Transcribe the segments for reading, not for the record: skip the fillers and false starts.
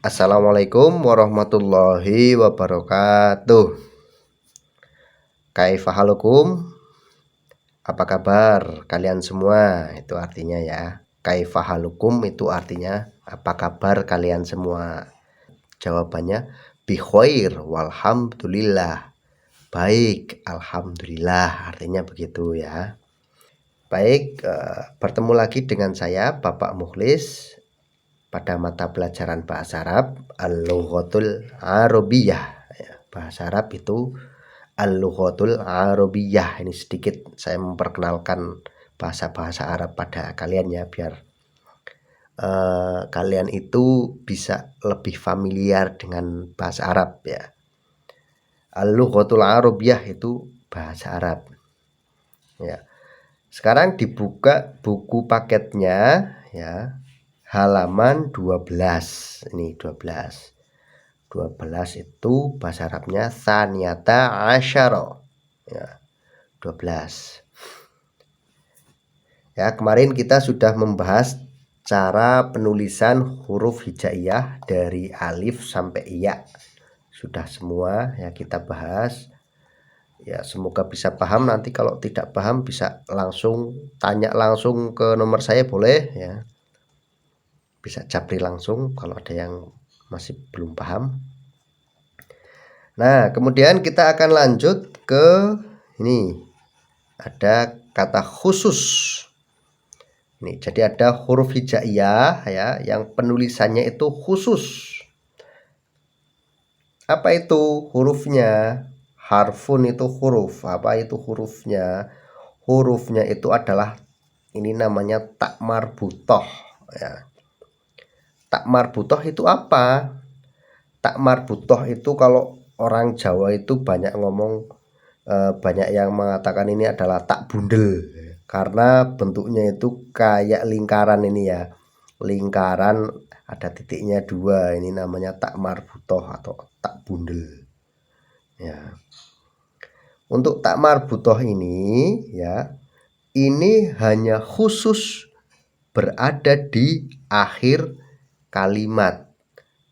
Assalamualaikum warahmatullahi wabarakatuh. Kaifa halukum? Apa kabar kalian semua? Itu artinya ya. Kaifa halukum itu artinya apa kabar kalian semua? Jawabannya bikhoir walhamdulillah. Baik, alhamdulillah. Artinya begitu ya. Baik, bertemu lagi dengan saya Bapak Mukhlis pada mata pelajaran bahasa Arab Al-Lughatul Arabiyyah. Bahasa Arab itu Al-Lughatul Arabiyyah. Ini sedikit saya memperkenalkan bahasa-bahasa Arab pada kalian ya, biar kalian itu bisa lebih familiar dengan bahasa Arab ya. Al-Lughatul Arabiyyah itu bahasa Arab ya. Sekarang dibuka buku paketnya ya, halaman 12. Ini 12 itu bahasa Arabnya saniyata asyara ya, 12 ya. Kemarin kita sudah membahas cara penulisan huruf hijaiyah dari alif sampai ya, sudah semua ya kita bahas ya. Semoga bisa paham. Nanti kalau tidak paham bisa langsung tanya langsung ke nomor saya, boleh ya, bisa japri langsung kalau ada yang masih belum paham. Nah, kemudian kita akan lanjut ke ini, ada kata khusus. Ini jadi ada huruf hijaiyah ya yang penulisannya itu khusus. Apa itu hurufnya? Harfun itu huruf. Apa itu hurufnya? Hurufnya itu adalah ini namanya tak marbutoh ya. Tak marbutoh itu apa? Tak marbutoh itu kalau orang Jawa itu banyak ngomong, banyak yang mengatakan ini adalah tak bundel karena bentuknya itu kayak lingkaran ini ya, lingkaran ada titiknya dua. Ini namanya tak marbutoh atau tak bundel ya. Untuk tak marbutoh ini ya, ini hanya khusus berada di akhir kalimat.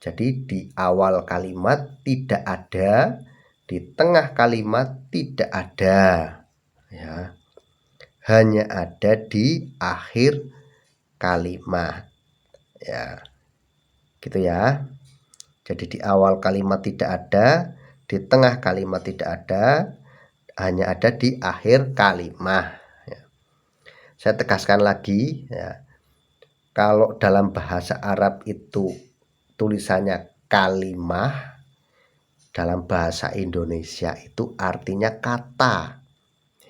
Jadi di awal kalimat tidak ada, di tengah kalimat tidak ada ya. Hanya ada di akhir kalimat ya. Gitu ya. Jadi di awal kalimat tidak ada, di tengah kalimat tidak ada, hanya ada di akhir kalimat ya. Saya tegaskan lagi ya. Kalau dalam bahasa Arab itu tulisannya kalimah, dalam bahasa Indonesia itu artinya kata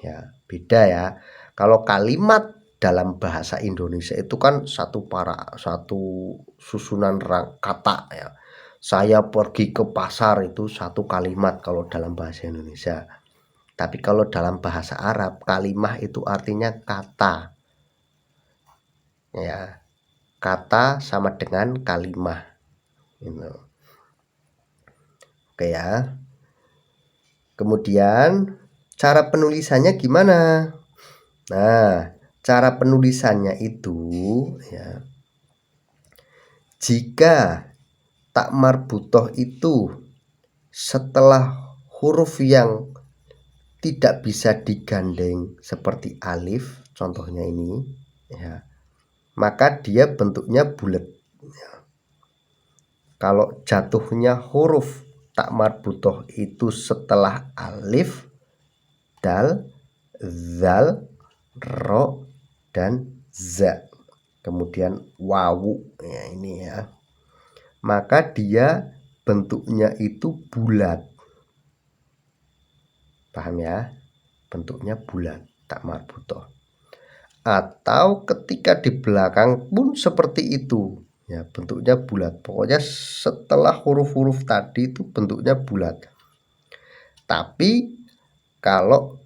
ya, beda ya. Kalau kalimat dalam bahasa Indonesia itu kan satu susunan kata ya. Saya pergi ke pasar itu satu kalimat kalau dalam bahasa Indonesia. Tapi kalau dalam bahasa Arab kalimah itu artinya kata ya. Kata sama dengan kalimah gitu. Oke ya. Kemudian cara penulisannya gimana? Nah, cara penulisannya itu ya, jika tak marbutoh itu setelah huruf yang tidak bisa digandeng seperti alif, contohnya ini ya, maka dia bentuknya bulat ya. Kalau jatuhnya huruf tak marbutoh itu setelah alif, dal, zal, ro, dan za, kemudian wawu ya, ini ya, maka dia bentuknya itu bulat. Paham ya? Bentuknya bulat, tak marbutoh. Atau ketika di belakang pun seperti itu ya, bentuknya bulat. Pokoknya setelah huruf-huruf tadi itu bentuknya bulat. Tapi kalau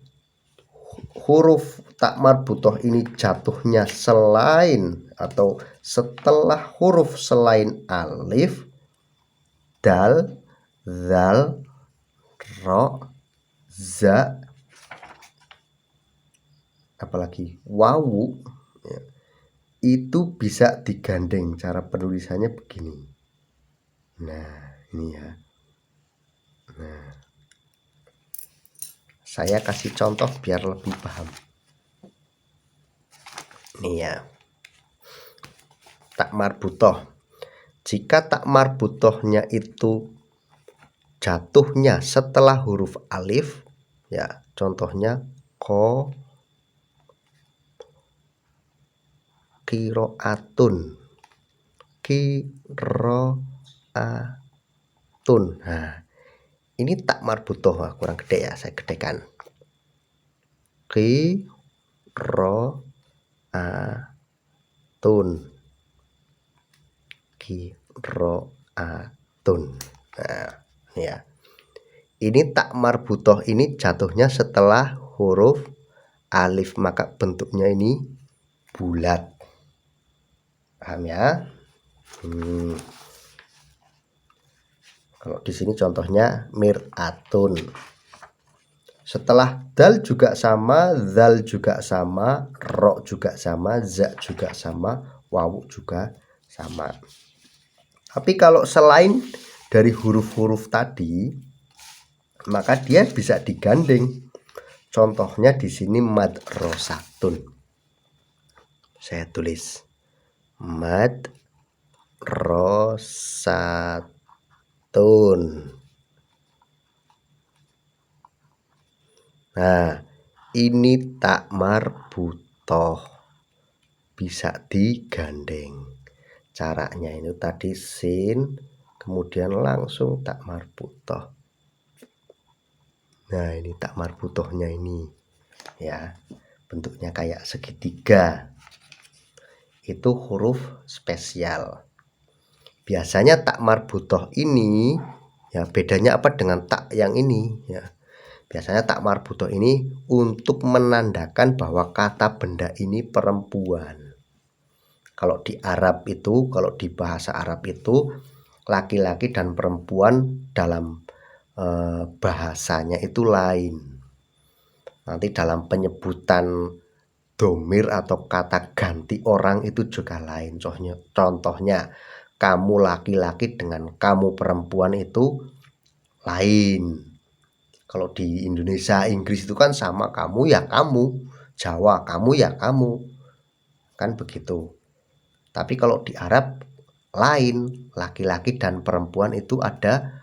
huruf tak marbutoh ini jatuhnya selain atau setelah huruf selain alif, dal, zal, ro, za, apalagi wawu ya, itu bisa digandeng. Cara penulisannya begini Nah, ini ya. Nah, saya kasih contoh biar lebih paham. Ini ya. Tak marbutoh. Jika tak marbutohnya itu jatuhnya setelah huruf alif, ya contohnya ko, kiroatun, kiroatun. Nah, ini tak marbutoh. Kurang gede ya, saya gedekan. Kiroatun, kiroatun. Nah, ini ya. Ini tak marbutoh ini jatuhnya setelah huruf alif, maka bentuknya ini bulat. Paham ya? Kalau di sini contohnya miratun. Setelah dal juga sama, zal juga sama, ro juga sama, za juga sama, wawu juga sama. Tapi kalau selain dari huruf-huruf tadi, maka dia bisa digandeng. Contohnya di sini madrosatun. Saya tulis madrosatun. Nah, ini tak marbutoh, bisa digandeng. Caranya ini tadi sin, kemudian langsung tak marbutoh. Nah, ini tak marbutohnya ini ya, bentuknya kayak segitiga. Itu huruf spesial. Biasanya tak marbutoh ini ya, bedanya apa dengan tak yang ini ya. Biasanya tak marbutoh ini untuk menandakan bahwa kata benda ini perempuan. Kalau di Arab itu, kalau di bahasa Arab itu laki-laki dan perempuan dalam bahasanya itu lain. Nanti dalam penyebutan domir atau kata ganti orang itu juga lain. Contohnya kamu laki-laki dengan kamu perempuan itu lain. Kalau di Indonesia, Inggris itu kan sama, kamu ya kamu, Jawa kamu ya kamu, kan begitu. Tapi kalau di Arab lain, laki-laki dan perempuan itu ada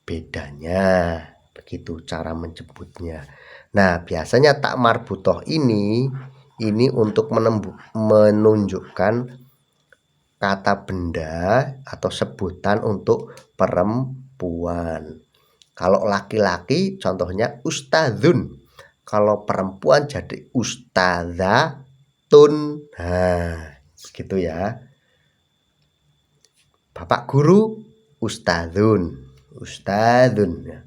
bedanya, begitu cara menyebutnya. Nah, biasanya tak marbutoh ini untuk menunjukkan kata benda atau sebutan untuk perempuan. Kalau laki-laki contohnya ustadzun, kalau perempuan jadi ustadzatun. Nah, gitu ya. Bapak guru ustadzun, ustadzun ya.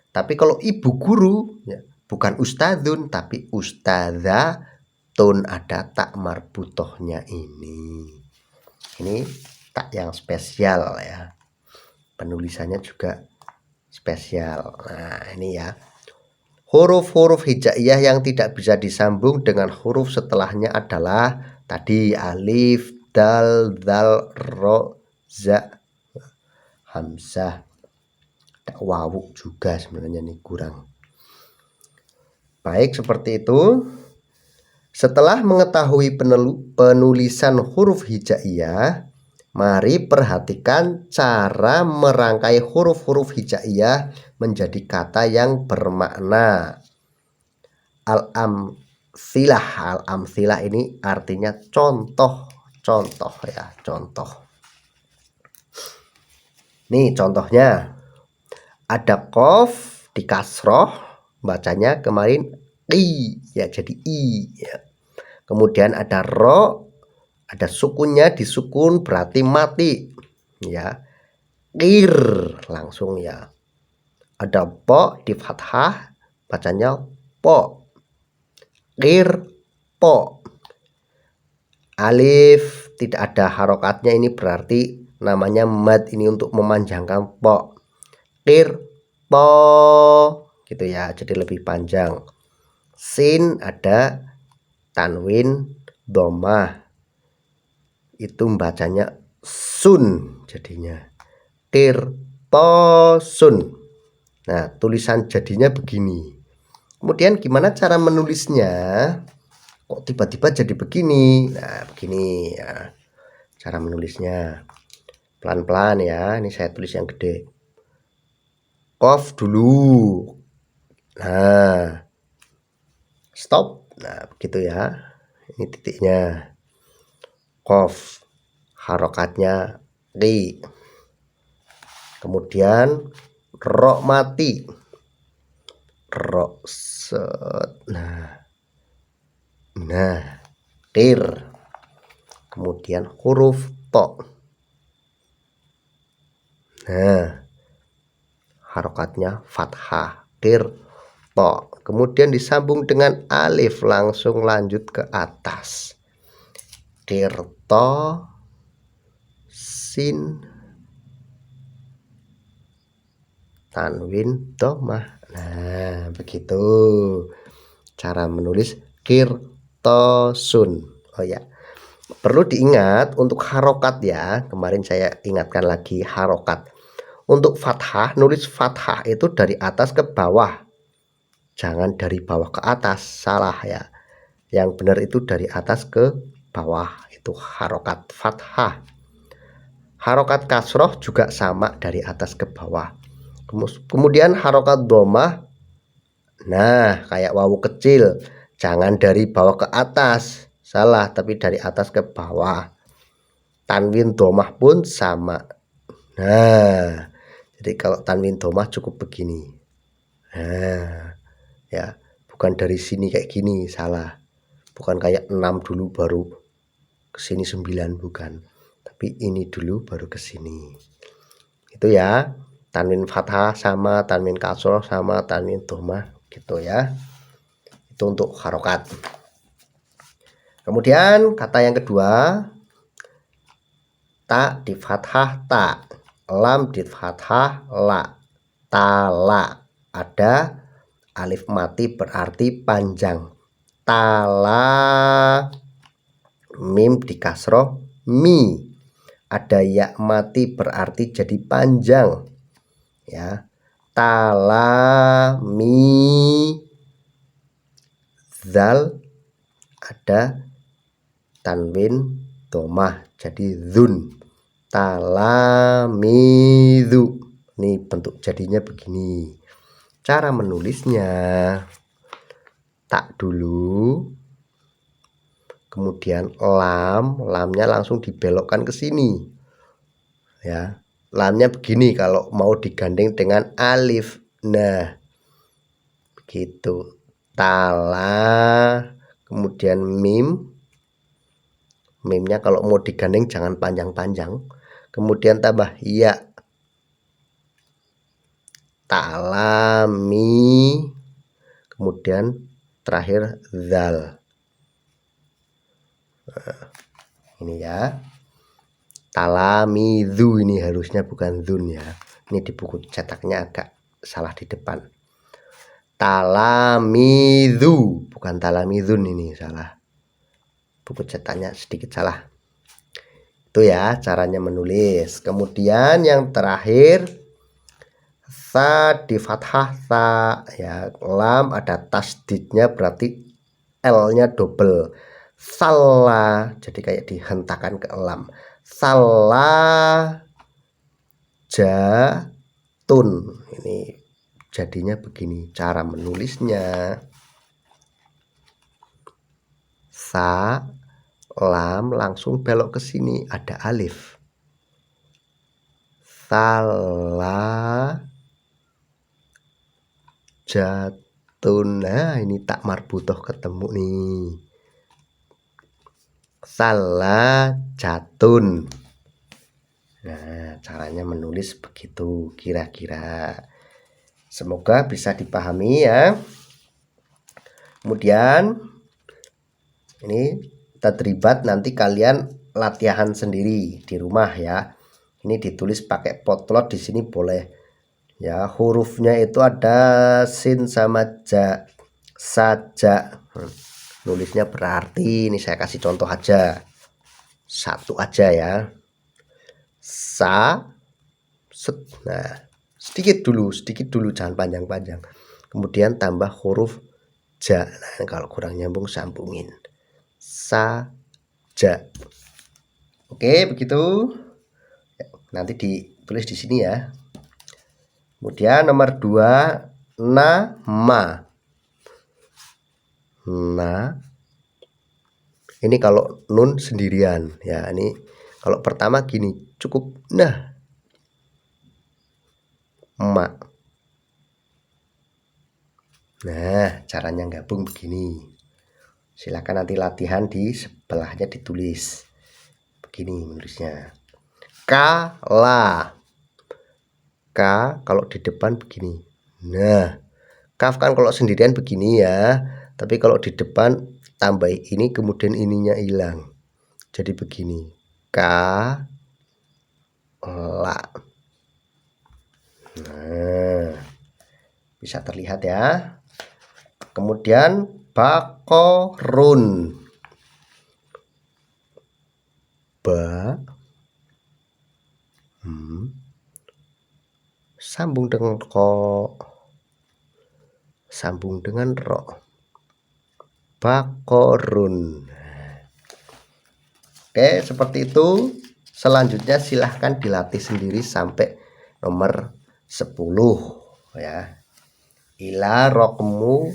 Tapi kalau ibu guru ya, bukan ustadzun tapi ustadzatun, ada tak marbutohnya ini. Ini tak yang spesial ya. Penulisannya juga spesial. Nah, ini ya. Huruf-huruf hijaiyah yang tidak bisa disambung dengan huruf setelahnya adalah tadi alif, dal, zal, ro, za, hamzah. Ada wawu juga sebenarnya nih kurang. Baik, seperti itu. Setelah mengetahui penulisan huruf hijaiyah, mari perhatikan cara merangkai huruf-huruf hijaiyah menjadi kata yang bermakna. Al-amsilah. Al-amsilah ini artinya contoh-contoh ya, contoh. Nih contohnya. Ada qaf di kasroh, bacanya kemarin i ya, jadi i ya. Kemudian ada ro, ada sukunnya disukun berarti mati ya. Qir langsung ya. Ada po di fathah, bacanya po. Qir po. Alif tidak ada harokatnya, ini berarti namanya mad, ini untuk memanjangkan po. Qir po gitu ya, jadi lebih panjang. Sin ada tanwin domah, itu bacanya sun jadinya. Qirtasun. Nah, tulisan jadinya begini. Kemudian gimana cara menulisnya? Kok tiba-tiba jadi begini? Nah, begini ya. Cara menulisnya. Pelan-pelan ya. Ini saya tulis yang gede. Qaf dulu. Nah, stop. Nah, begitu ya. Ini titiknya. Qaf. Harokatnya ri. Kemudian ro mati. Ro set. Nah, qir. Kemudian huruf to. Nah, harokatnya fathah. Qir to. Kemudian disambung dengan alif, langsung lanjut ke atas. Qirto sin tanwin dhammah. Nah, begitu cara menulis qirtasun. Oh ya, perlu diingat untuk harokat ya. Kemarin saya ingatkan lagi harokat. Untuk fathah, nulis fathah itu dari atas ke bawah. Jangan dari bawah ke atas, salah ya. Yang benar itu dari atas ke bawah, itu harokat fathah. Harokat kasroh juga sama dari atas ke bawah. Kemudian harokat dhammah, nah kayak wawu kecil, jangan dari bawah ke atas, salah, tapi dari atas ke bawah. Tanwin dhammah pun sama. Nah, jadi kalau tanwin dhammah cukup begini. Nah, ya, bukan dari sini kayak gini, salah. Bukan kayak 6 dulu baru ke sini 9, bukan. Tapi ini dulu baru ke sini. Itu ya. Tanwin fathah sama, tanwin kasroh sama, tanwin dhammah gitu ya. Itu untuk harokat. Kemudian kata yang kedua, ta di fathah ta, lam di fathah la, tala. Ada alif mati berarti panjang. Tala. Mim di kasroh mi. Ada ya mati berarti jadi panjang ya. Talami. Zal ada tanwin dhammah jadi dzun. Talamidu. Ini bentuk jadinya begini. Cara menulisnya, tak dulu, kemudian lamnya langsung dibelokkan ke sini ya. Lamnya begini kalau mau digandeng dengan alif. Nah, begitu. Tala, kemudian mimnya kalau mau digandeng jangan panjang-panjang, kemudian tambah ya. Talami, kemudian terakhir zal. Ini ya, talamidu, ini harusnya bukan dzun ya. Ini di buku cetaknya agak salah di depan. Talamidu bukan talamidun, ini salah. Buku cetaknya sedikit salah. Itu ya caranya menulis. Kemudian yang terakhir, sa di fathah sa ya. Lam ada tasdidnya berarti L-nya double. Salah, jadi kayak dihentakkan ke lam. Salah jatun. Ini jadinya begini cara menulisnya. Sa, lam langsung belok ke sini, ada alif. Salah jatun. Nah, ini tak marbutoh ketemu nih. Salah jatun. Nah, caranya menulis begitu kira-kira. Semoga bisa dipahami ya. Kemudian ini tadribat, nanti kalian latihan sendiri di rumah ya. Ini ditulis pakai potlot, di sini boleh ya. Hurufnya itu ada sin sama ja saja. Nulisnya berarti, ini saya kasih contoh aja. Satu aja ya. Sa, set. Nah, sedikit dulu, jangan panjang-panjang. Kemudian tambah huruf ja. Nah, kalau kurang nyambung sambungin. Saja. Oke, begitu. Nanti ditulis di sini ya. Kemudian nomor 2, nama. Nah, ini kalau nun sendirian ya. Ini kalau pertama gini, cukup nah. Ma. Nah, caranya gabung begini. Silakan nanti latihan di sebelahnya ditulis. Begini menulisnya. Kala. K kalau di depan begini. Nah, kaf kan kalau sendirian begini ya. Tapi kalau di depan tambah ini kemudian ininya hilang. Jadi begini. Kala. Nah, bisa terlihat ya. Kemudian bakorun. Ba. Sambung dengan ko. Sambung dengan ro. Bakorun. Oke, seperti itu. Selanjutnya silahkan dilatih sendiri sampai nomor 10 ya. Ila rokmu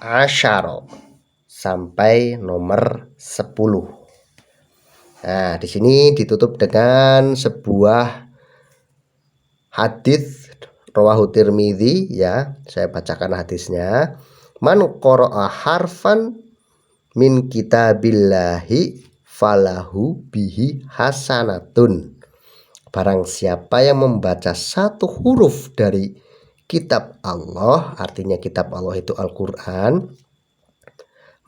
asyaro sampai nomor 10. Nah, di sini ditutup dengan sebuah hadis rawahu Tirmidzi ya. Saya bacakan hadisnya. Man qara'a harfan min kitabillahi falahu bihi hasanatun. Barang siapa yang membaca satu huruf dari kitab Allah, artinya kitab Allah itu Al-Quran,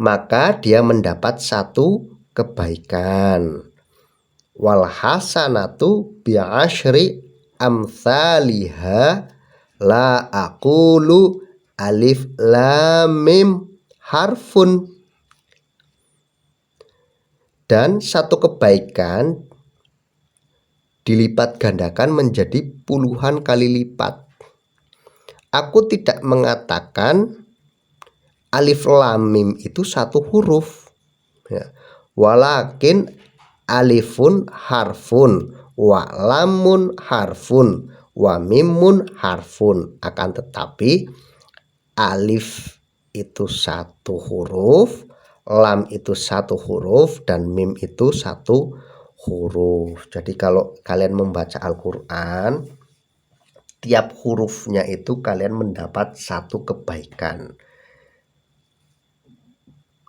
maka dia mendapat satu kebaikan. Wal hasanatu bi'asyri amthaliha la aqulu alif lam mim harfun. Dan satu kebaikan dilipat gandakan menjadi puluhan kali lipat. Aku tidak mengatakan alif lam mim itu satu huruf ya. Walakin alifun harfun wa lamun harfun wa mimun harfun. Akan tetapi alif itu satu huruf, lam itu satu huruf, dan mim itu satu huruf. Jadi kalau kalian membaca Al-Quran, tiap hurufnya itu kalian mendapat satu kebaikan.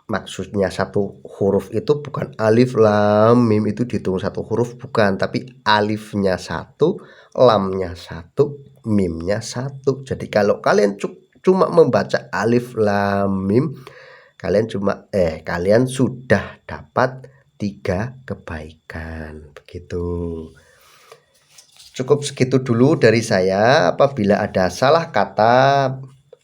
Maksudnya satu huruf itu bukan alif lam mim itu dihitung satu huruf, bukan, tapi alifnya satu, lamnya satu, mimnya satu. Jadi kalau kalian cuma membaca alif lam mim, kalian sudah dapat 3 kebaikan. Begitu. Cukup segitu dulu dari saya. Apabila ada salah kata,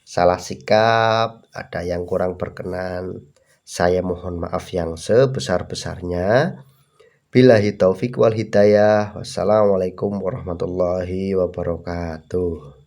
salah sikap, ada yang kurang berkenan, saya mohon maaf yang sebesar-besarnya. Billahi taufik wal hidayah. Wassalamualaikum warahmatullahi wabarakatuh.